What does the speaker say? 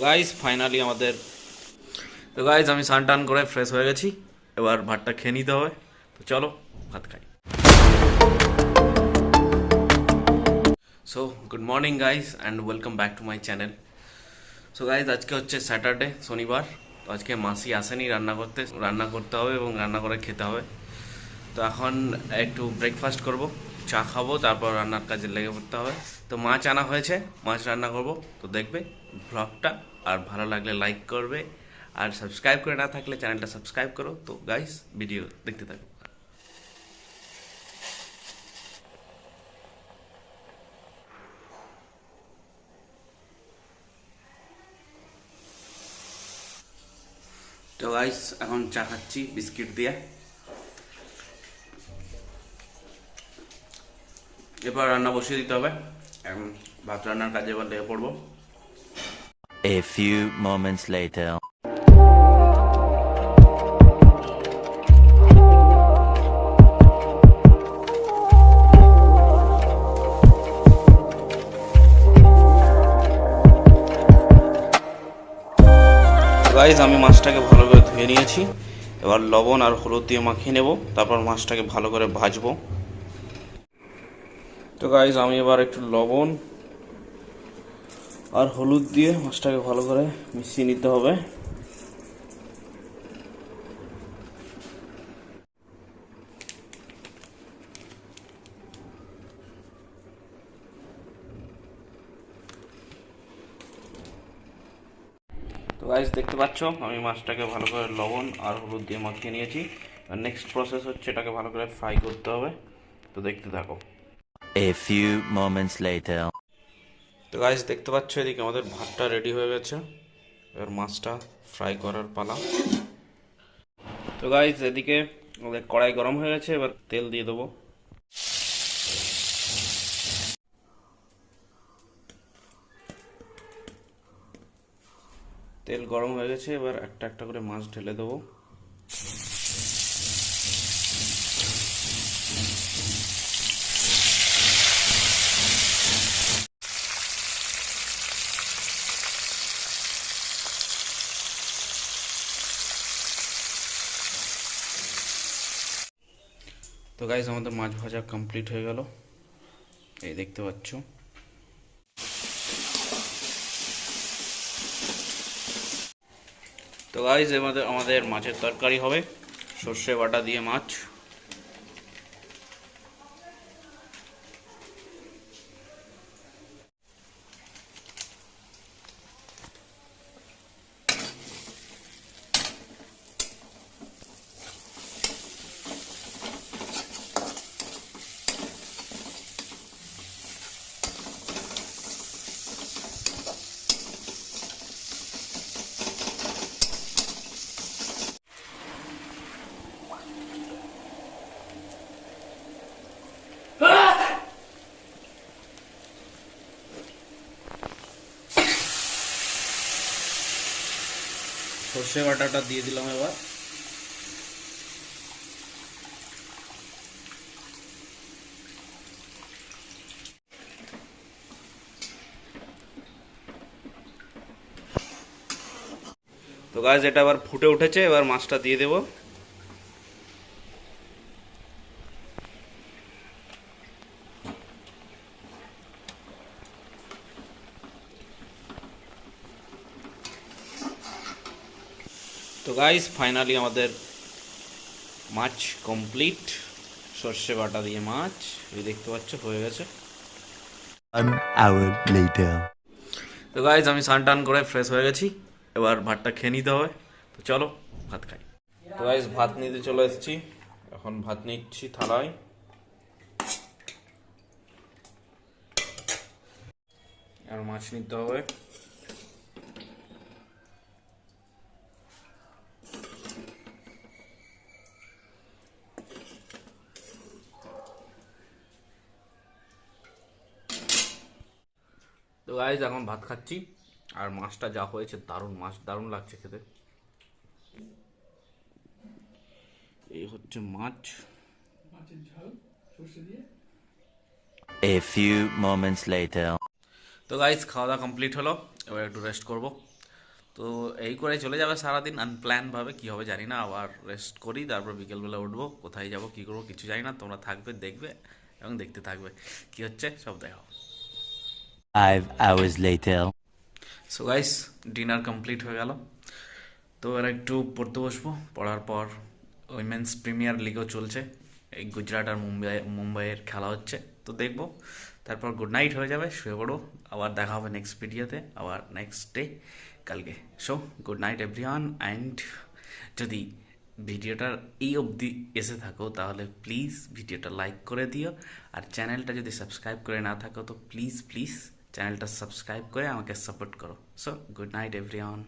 Guys finally আমাদের guys আমি স্নান টান করে ফ্রেশ হয়ে গেছি। এবার ভাতটা খেয়ে নিতে হবে। তো চলো ভাত খাই। So good morning guys and welcome back to my channel. So guys আজকে হচ্ছে স্যাটারডে, শনিবার। তো আজকে মাসি আসেনি রান্না করতে হবে এবং রান্না করে খেতে হবে। তো এখন একটু ব্রেকফাস্ট করব, চা খাবো, তারপর রান্নার কাজে লেগে পড়তে হবে। তো মাছ আনা হয়েছে, মাছ রান্না করব। তো দেখবে ব্লগটা, আর ভালো লাগলে লাইক করবে, আর সাবস্ক্রাইব করে না থাকলে চ্যানেলটা সাবস্ক্রাইব করো। তো গাইস ভিডিও দেখতে থাকো। তো গাইস এখন চা খাচ্ছি বিস্কিট দিয়ে। এবার রান্না বসিয়ে দিতে হবে। এখন ভাত রান্নার কাজে এবার লেগে পড়বো। A few moments later. Guys আমি মাছটাকে ভালো করে ধুয়ে নিয়েছি। এবার লবণ আর হলুদ দিয়ে মাখিয়ে নেব, তারপর মাছটাকে ভালো করে ভাজবো। তো গাইস আমি এবার একটু লবণ আর হলুদ দিয়ে মাছটাকে ভালো করে মিশিয়ে নিতে হবে। তো গাইস দেখতে পাচ্ছ আমি মাছটাকে ভালো করে লবণ আর হলুদ দিয়ে মাখিয়ে নিয়েছি। আর নেক্সট প্রসেস হচ্ছে এটাকে ভালো করে ফ্রাই করতে হবে। তো দেখতে থাকো। A few moments later. তো গাইস দেখতে পাচ্ছ এদিকে আমাদের ভাতটা রেডি হয়ে গেছে। এবার মাছটা ফ্রাই করার পালা। তো গাইস এদিকে আমাদের কড়াই গরম হয়ে গেছে, এবার তেল দিয়ে দেবো। তেল গরম হয়ে গেছে, এবার একটা একটা করে মাছ ঢেলে দেবো। তো গাইস আমাদের মাছ ভাজা কমপ্লিট হয়ে গেল, এই দেখতে পাচ্ছ। তো গাইস আমাদের মাছের তরকারি হবে সর্ষে বাটা দিয়ে মাছ। সর্ষে বাটাটা দিয়ে দিলাম এবার। তো গাইস এটা এবার ফুটে উঠেছে, এবার মাছটা দিয়ে দেব। তো গাইস ফাইনালি আমাদের মাছ কমপ্লিট, সর্ষে বাটা দিয়ে মাছ, এই দেখতে পাচ্ছ হয়ে গেছে। 1 hour later. তো গাইস আমি স্নান টান করে ফ্রেশ হয়ে গেছি। এবার ভাতটা খেয়ে নিতে হবে। তো চলো ভাত খাই। তো গাইস ভাত নিতে চলে এসেছি, এখন ভাত নিচ্ছি থালায়। আর মাছ নিতে হবে। তো গাইস এখন ভাত খাচ্ছি, আর মাছটা যা হয়েছে দারুণ মাছ, দারুণ লাগছে খেতে। এই হচ্ছে মাছ। A few moments later. তো গাইস খাওয়া দাওয়া কমপ্লিট হলো, এবার একটু রেস্ট করব। তো এই করে চলে যাবে সারাদিন আনপ্ল্যান ভাবে, কি হবে জানি না। আবার রেস্ট করি, তারপর বিকেলবেলা উঠবো, কোথায় যাব কি করবো কিছু জানি না। তোমরা থাকবে, দেখবে এবং দেখতে থাকবে কি হচ্ছে, সব দেখো। 5 hours later. So guys, dinner complete হয়ে গেল। তো এবার একটু পড়তে বসবো, পড়ার পর উইমেন্স প্রিমিয়ার লিগও চলছে, এই গুজরাট আর মুম্বাইয়ের খেলা হচ্ছে, তো দেখবো। তারপর গুড নাইট হয়ে যাবে, শুয়ে পড়বো। আবার দেখা হবে নেক্সট ভিডিওতে, আবার নেক্সট ডে কালকে। So good night everyone. And যদি ভিডিওটার এই অবধি এসে থাকো তাহলে প্লিজ ভিডিওটা লাইক করে দিও। আর চ্যানেলটা যদি সাবস্ক্রাইব করে না থাকো তো প্লিজ প্লিজ চ্যানেলটা সাবস্ক্রাইব করে আমাকে সাপোর্ট করো। So good night everyone.